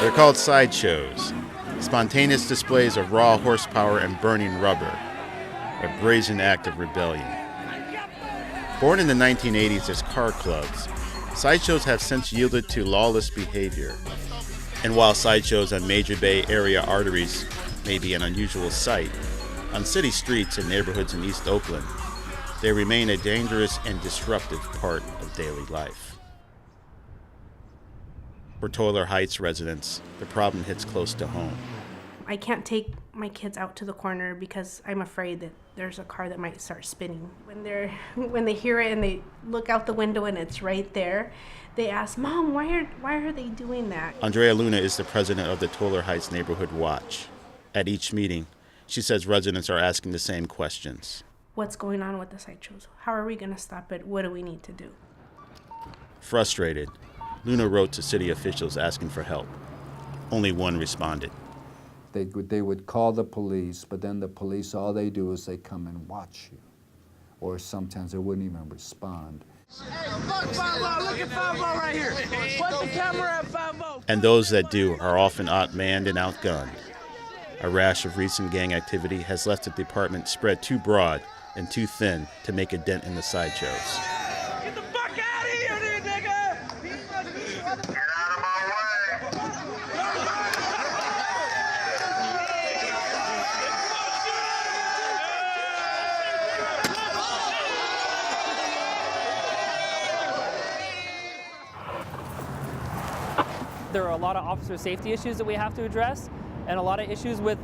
They're called sideshows, spontaneous displays of raw horsepower and burning rubber, a brazen act of rebellion. Born in the 1980s as car clubs, sideshows have since yielded to lawless behavior. And while sideshows on major Bay Area arteries may be an unusual sight, on city streets and neighborhoods in East Oakland, they remain a dangerous and disruptive part of daily life. For Toiler Heights residents, the problem hits close to home. I can't take my kids out to the corner because I'm afraid that there's a car that might start spinning. When they hear it and they look out the window and it's right there, they ask, "Mom, why are they doing that?" Andrea Luna is the president of the Toiler Heights Neighborhood Watch. At each meeting, she says residents are asking the same questions. What's going on with the sideshows? How are we going to stop it? What do we need to do? Frustrated, Luna wrote to city officials asking for help. Only one responded. They would call the police, but then the police, all they do is they come and watch you. Or sometimes they wouldn't even respond. Hey, fuck 5-0, look at 5-0 right here. Put the camera at 5-0. And those that do are often outmanned and outgunned. A rash of recent gang activity has left the department spread too broad and too thin to make a dent in the sideshows. Get the fuck out of here, then, nigga! Get out of my way! There are a lot of officer safety issues that we have to address, and a lot of issues with,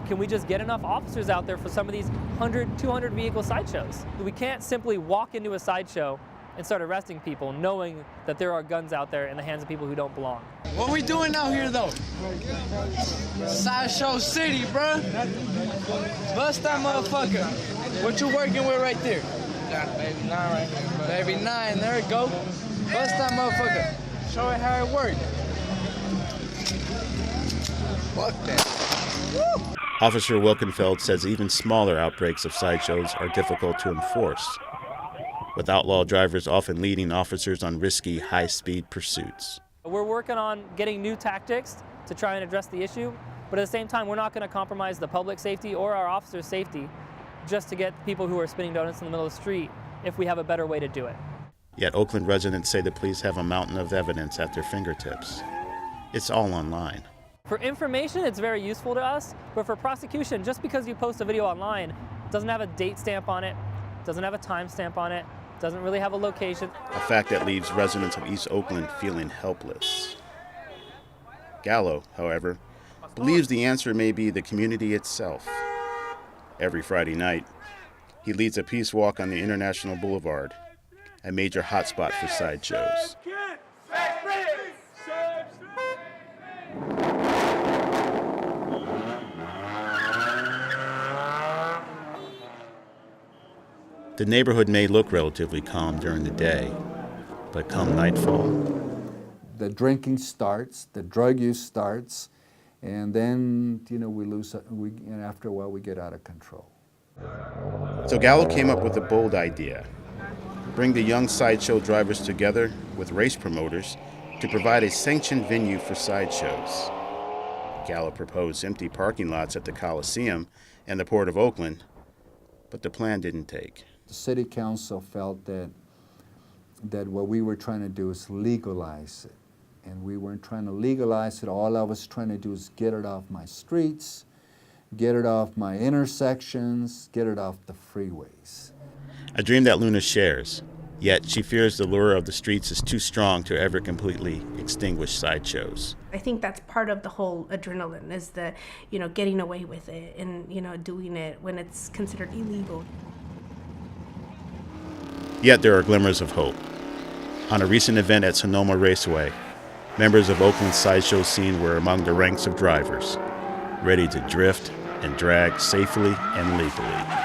can we just get enough officers out there for some of these 100, 200 vehicle sideshows? We can't simply walk into a sideshow and start arresting people knowing that there are guns out there in the hands of people who don't belong. What we doing out here, though? Sideshow City, bruh. Bust that motherfucker. What you working with right there? Got baby 9 right here. Baby 9, there it go. Bust that motherfucker. Show it how it works. Fuck that. Woo! Officer Wilkenfeld says even smaller outbreaks of sideshows are difficult to enforce, with outlaw drivers often leading officers on risky, high-speed pursuits. We're working on getting new tactics to try and address the issue, but at the same time, we're not going to compromise the public safety or our officers' safety just to get people who are spinning donuts in the middle of the street if we have a better way to do it. Yet Oakland residents say the police have a mountain of evidence at their fingertips. It's all online. For information, it's very useful to us, but for prosecution, just because you post a video online, it doesn't have a date stamp on it, doesn't have a time stamp on it, doesn't really have a location. A fact that leaves residents of East Oakland feeling helpless. Gallo, however, believes the answer may be the community itself. Every Friday night, he leads a peace walk on the International Boulevard, a major hotspot for sideshows. The neighborhood may look relatively calm during the day, but come nightfall, the drinking starts, the drug use starts, and then and after a while we get out of control. So Gallo came up with a bold idea: bring the young sideshow drivers together with race promoters to provide a sanctioned venue for sideshows. Gallo proposed empty parking lots at the Coliseum and the Port of Oakland, but the plan didn't take. The city council felt that what we were trying to do is legalize it. And we weren't trying to legalize it. All I was trying to do is get it off my streets, get it off my intersections, get it off the freeways. A dream that Luna shares, yet she fears the lure of the streets is too strong to ever completely extinguish sideshows. I think that's part of the whole adrenaline, is the, getting away with it and, doing it when it's considered illegal. Yet there are glimmers of hope. On a recent event at Sonoma Raceway, members of Oakland's sideshow scene were among the ranks of drivers, ready to drift and drag safely and legally.